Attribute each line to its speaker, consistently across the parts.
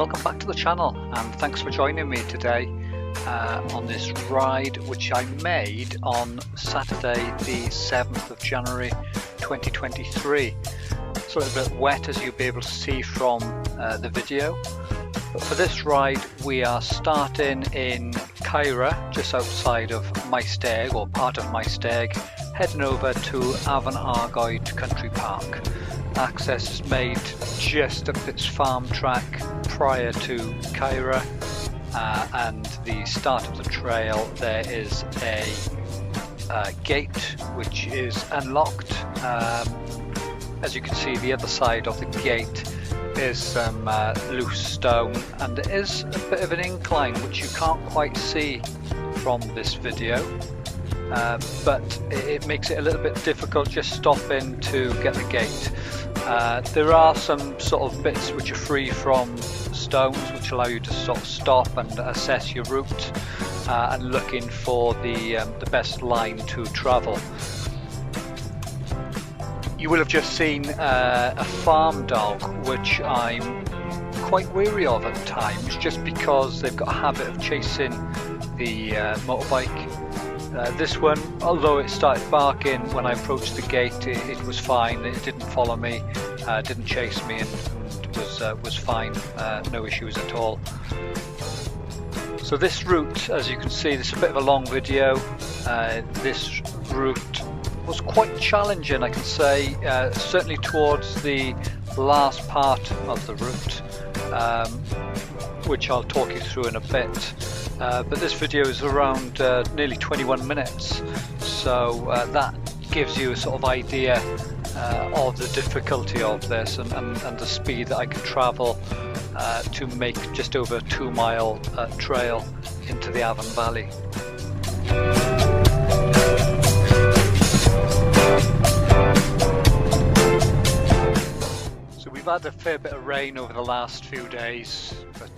Speaker 1: welcome back to the channel, and thanks for joining me today on this ride which I made on Saturday the 7th of January 2023. It's a little bit wet, as you'll be able to see from the video, but for this ride we are starting in Caerau, just outside of Maesteg, or part of Maesteg, heading over to Afan Valley Country Park. Access is made just up this farm track prior to Caerau, and the start of the trail there is a gate which is unlocked. As you can see, the other side of the gate is some loose stone, and there is a bit of an incline which you can't quite see from this video, but it makes it a little bit difficult just stopping to get the gate. There are some sort of bits which are free from stones which allow you to sort of stop and assess your route and looking for the best line to travel. You will have just seen a farm dog which I'm quite weary of at times, just because they've got a habit of chasing the motorbike. This one, although it started barking when I approached the gate, it was fine. It didn't follow me, didn't chase me, and was fine. No issues at all. So this route, as you can see, this is a bit of a long video. This route was quite challenging, I can say, certainly towards the last part of the route, which I'll talk you through in a bit. But this video is around nearly 21 minutes, so that gives you a sort of idea of the difficulty of this and the speed that I can travel to make just over a 2-mile trail into the Afan Valley. So we've had a fair bit of rain over the last few days, but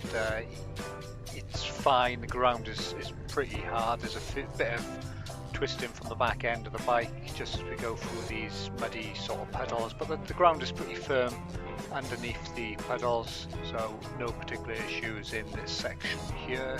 Speaker 1: it's fine. The ground is pretty hard. There's a bit of twisting from the back end of the bike just as we go through these muddy sort of puddles, but the ground is pretty firm underneath the puddles, so no particular issues in this section here.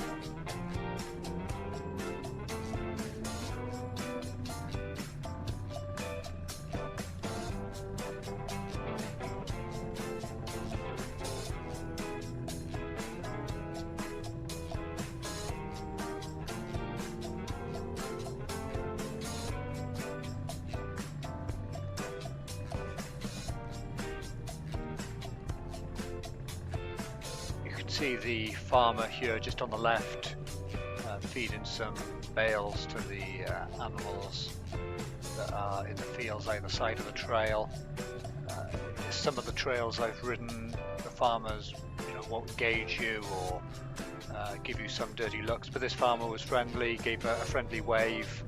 Speaker 1: See the farmer here just on the left feeding some bales to the animals that are in the fields either side of the trail. Some of the trails I've ridden, the farmers won't engage you or give you some dirty looks, but this farmer was friendly, gave a friendly wave,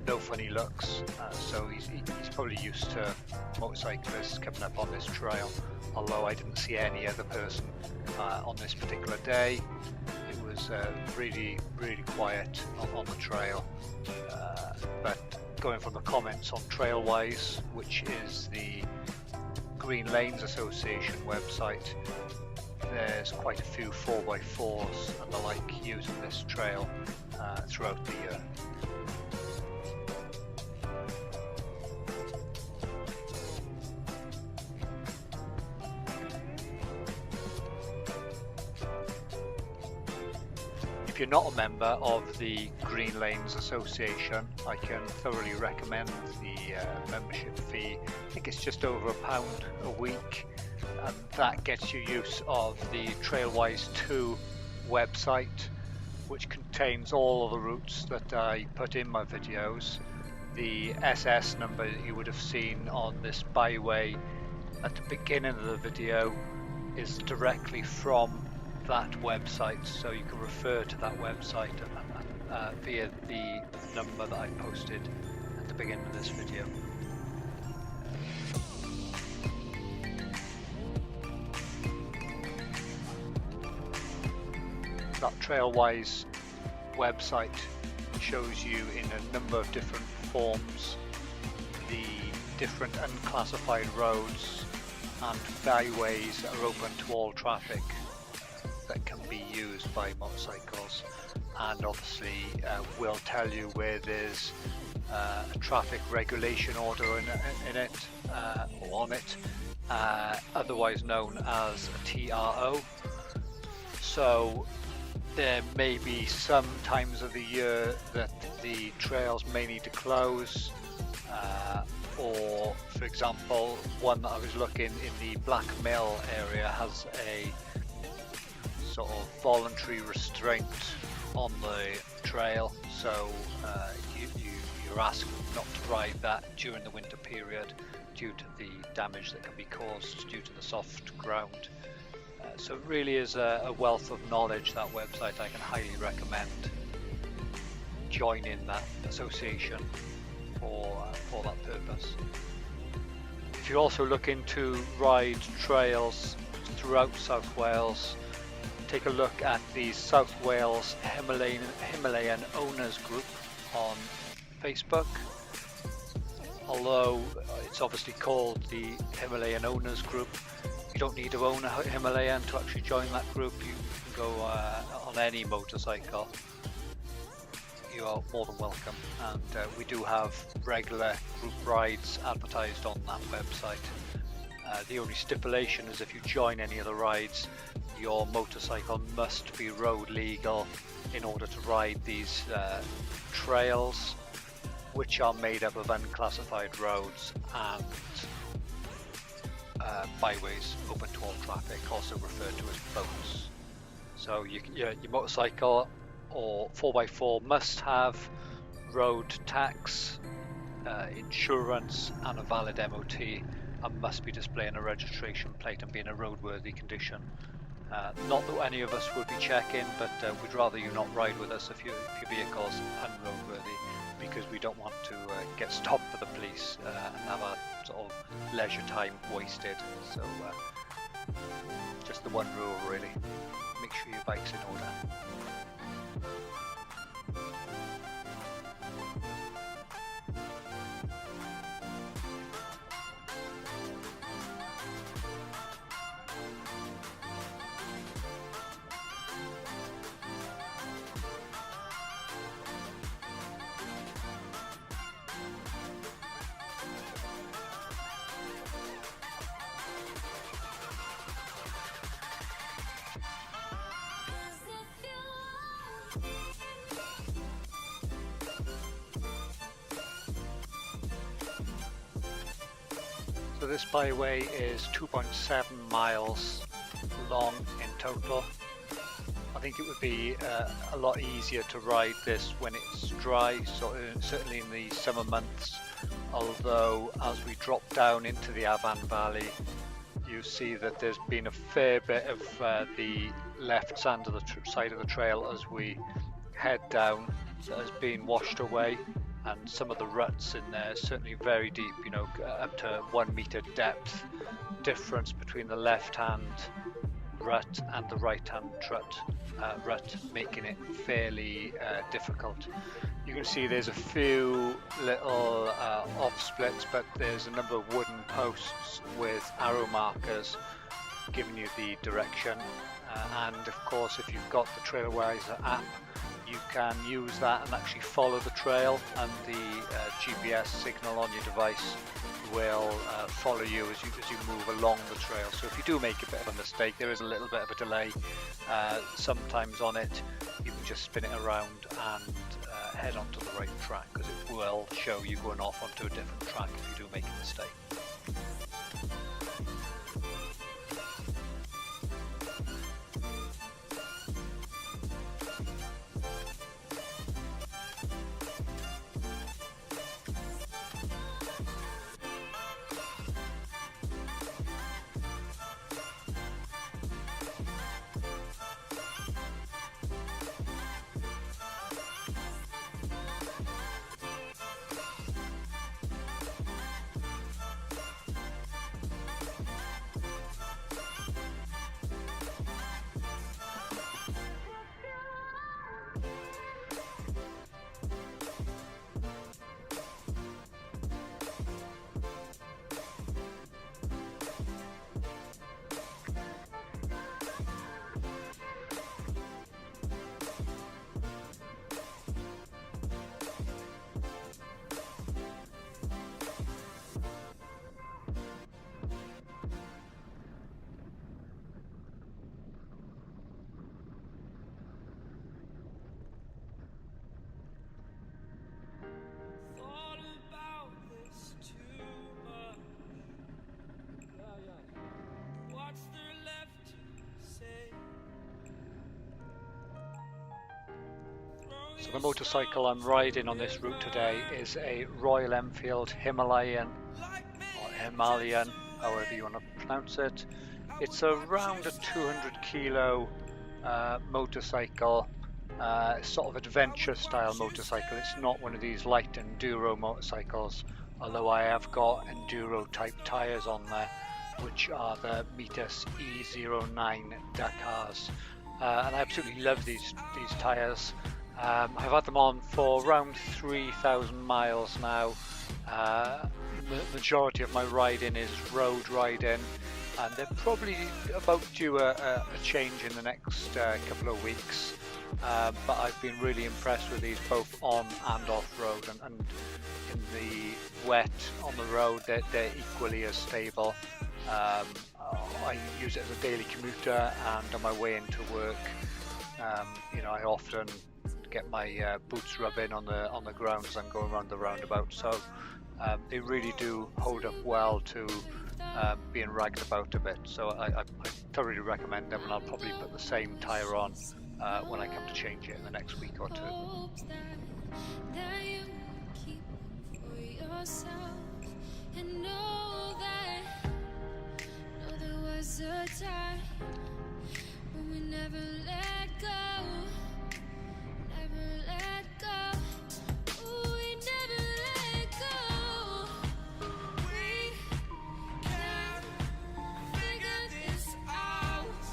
Speaker 1: no funny looks, so he's probably used to motorcyclists coming up on this trail, although I didn't see any other person on this particular day. It was really quiet on the trail, but going from the comments on Trailwise, which is the Green Lanes Association website, there's quite a few 4x4s and the like using this trail throughout the year. If you're not a member of the Green Lanes Association, I can thoroughly recommend the membership fee. I think it's just over £1 a week, and that gets you use of the Trailwise 2 website, which contains all of the routes that I put in my videos. The SS number that you would have seen on this Byway at the beginning of the video is directly from that website, so you can refer to that website via the number that I posted at the beginning of this video. That Trailwise website shows you in a number of different forms the different unclassified roads and byways are open to all traffic that can be used by motorcycles, and obviously we'll tell you where there's a traffic regulation order in it or on it, otherwise known as a TRO. So there may be some times of the year that the trails may need to close, or for example, one that I was looking in the Black Mill area has a sort of voluntary restraint on the trail, so you're asked not to ride that during the winter period due to the damage that can be caused due to the soft ground. So it really is a wealth of knowledge, that website. I can highly recommend joining that association for that purpose. If you're also looking to ride trails throughout South Wales, take a look at the South Wales Himalayan Owners Group on Facebook. Although it's obviously called the Himalayan Owners Group, you don't need to own a Himalayan to actually join that group. You can go on any motorcycle. You are more than welcome, and we do have regular group rides advertised on that website. The only stipulation is if you join any of the rides, your motorcycle must be road legal in order to ride these trails, which are made up of unclassified roads and byways open to all traffic, also referred to as boats. So your motorcycle or 4x4 must have road tax, insurance and a valid MOT, and must be displaying a registration plate and be in a roadworthy condition. Not that any of us would be checking, but we'd rather you not ride with us if your vehicle's unroadworthy, because we don't want to get stopped by the police and have our sort of leisure time wasted. So just the one rule really, make sure your bike's in order. So this byway is 2.7 miles long in total. I think it would be a lot easier to ride this when it's dry, so certainly in the summer months, although as we drop down into the Afan Valley, you see that there's been a fair bit of the left side of the trail as we head down that has been washed away, and some of the ruts in there certainly very deep, you know, up to 1 meter depth difference between the left hand rut and the right hand rut, making it fairly difficult. You can see there's a few little off splits, but there's a number of wooden posts with arrow markers giving you the direction, and of course if you've got the Trailwiser app, you can use that and actually follow the trail, and the GPS signal on your device will follow you as you move along the trail. So if you do make a bit of a mistake, there is a little bit of a delay sometimes on it. You can just spin it around and head onto the right track, because it will show you going off onto a different track if you do make a mistake. So the motorcycle I'm riding on this route today is a Royal Enfield Himalayan, or Himalayan, however you want to pronounce it. It's around a 200 kilo motorcycle, sort of adventure style motorcycle. It's not one of these light enduro motorcycles, although I have got enduro type tyres on there, which are the Metis E09 Dakars. And I absolutely love these tyres. I've had them on for around 3,000 miles now. The majority of my riding is road riding, and they're probably about due a change in the next couple of weeks. But I've been really impressed with these both on and off road, and in the wet on the road they're equally as stable. I use it as a daily commuter, and on my way into work, you know, I often get my boots rubbing on the ground as I'm going around the roundabout. So they really do hold up well to being ragged about a bit. So I thoroughly recommend them, and I'll probably put the same tyre on when I come to change it in the next week or two.
Speaker 2: A time when we never let go, never let go. Ooh, we never let go. We can figure this out.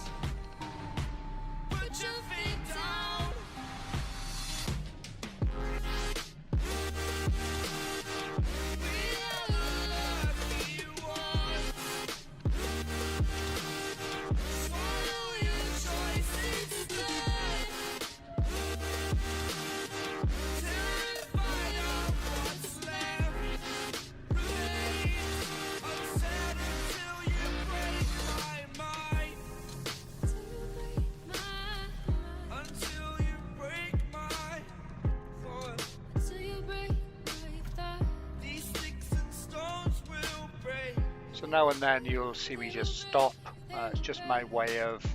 Speaker 2: Put your feet down. We are the lucky ones. Follow your choices instead. Terrified of what's left. Remain upset until you break my mind. Until you break my heart. Until you break my thought. These sticks and stones will break.
Speaker 1: So now and then you'll see me just stop. It's just my way of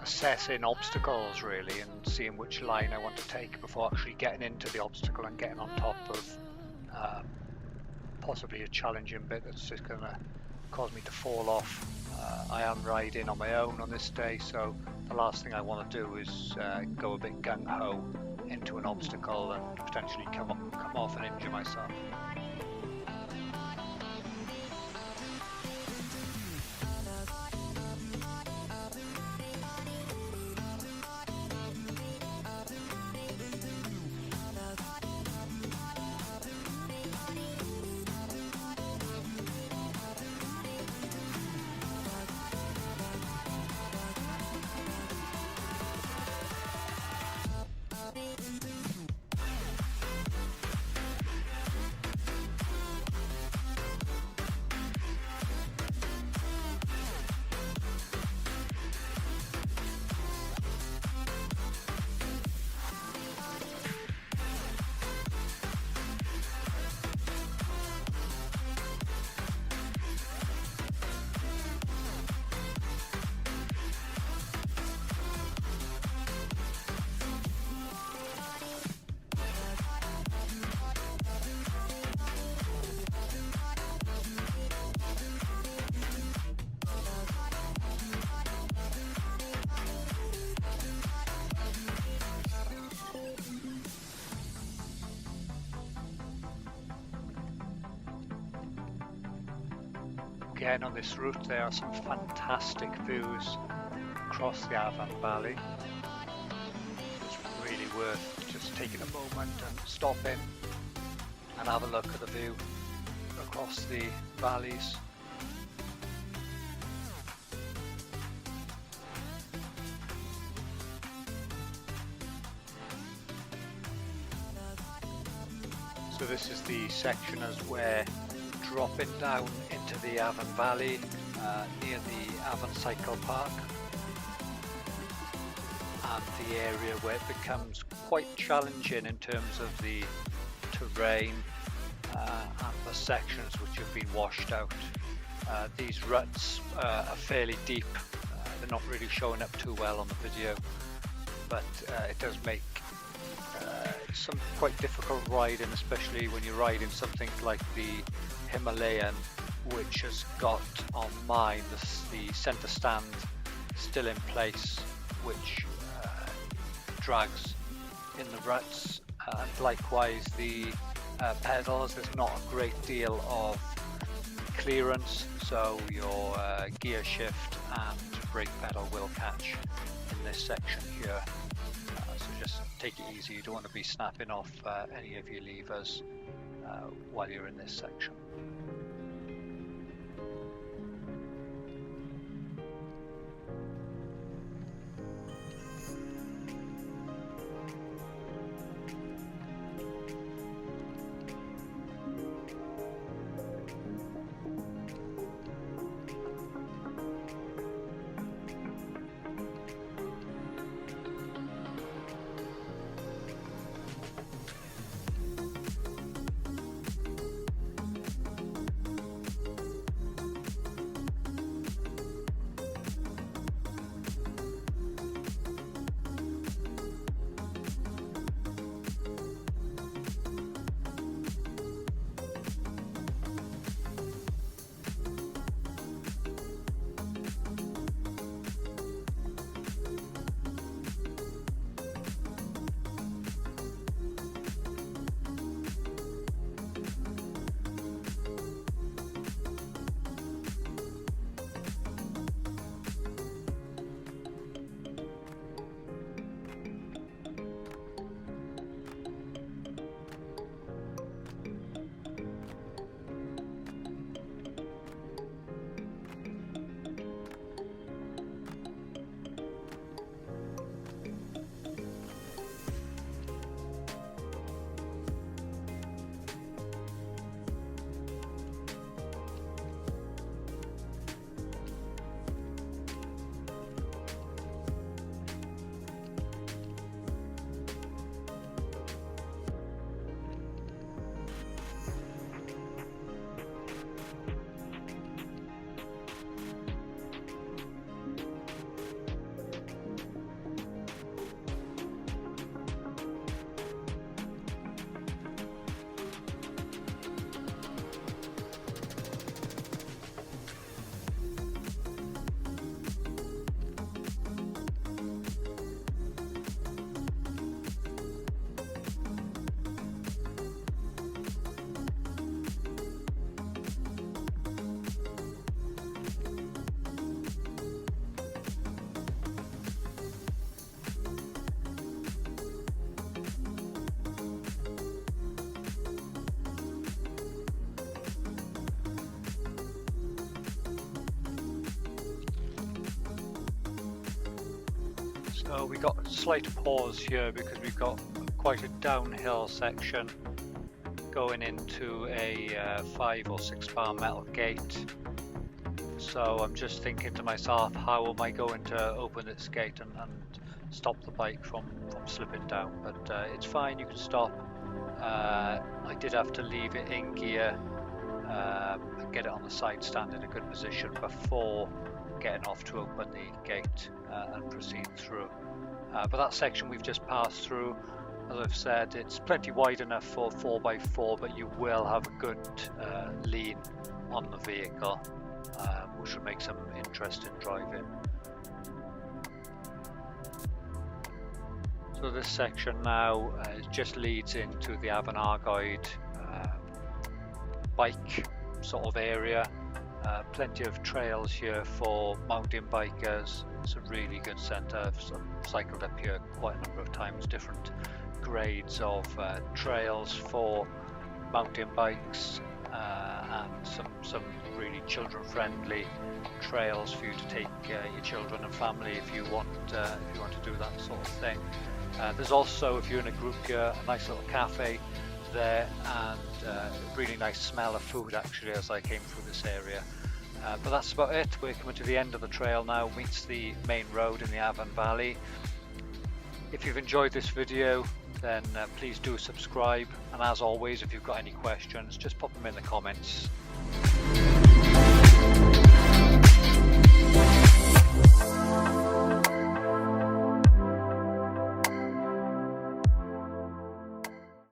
Speaker 1: assessing obstacles really, and seeing which line I want to take before actually getting into the obstacle and getting on top of possibly a challenging bit that's just going to cause me to fall off. I am riding on my own on this day, so the last thing I want to do is go a bit gung-ho into an obstacle and potentially come off and injure myself. Again, on this route there are some fantastic views across the Afan Valley. It's really worth just taking a moment and stopping and have a look at the view across the valleys. So this is the section as we're dropping down into the Afan Valley near the Afan Cycle Park, and the area where it becomes quite challenging in terms of the terrain and the sections which have been washed out. These ruts are fairly deep. They're not really showing up too well on the video, but it does make some quite difficult riding, especially when you're riding something like the Himalayan, which has got on mine the center stand still in place, which drags in the ruts, and likewise the pedals, there's not a great deal of clearance, so your gear shift and brake pedal will catch in this section here. So just take it easy, you don't want to be snapping off any of your levers while you're in this section. So we got a slight pause here because we've got quite a downhill section going into a 5 or 6 bar metal gate. So I'm just thinking to myself, how am I going to open this gate and stop the bike from slipping down? But it's fine, you can stop. I did have to leave it in gear and get it on the side stand in a good position before getting off to open the gate and proceed through. But that section we've just passed through, as I've said, it's plenty wide enough for 4x4, but you will have a good lean on the vehicle, which will make some interesting driving. So this section now just leads into the Afan Valley bike sort of area. Plenty of trails here for mountain bikers. It's a really good centre. I've cycled up here quite a number of times. Different grades of trails for mountain bikes and some really children-friendly trails for you to take your children and family if you want to do that sort of thing. There's also, if you're in a group here, a nice little cafe there, and a really nice smell of food actually as I came through this area. But that's about it. We're coming to the end of the trail now, meets the main road in the Afan Valley. If you've enjoyed this video, then please do subscribe, and as always, if you've got any questions, just pop them in the comments.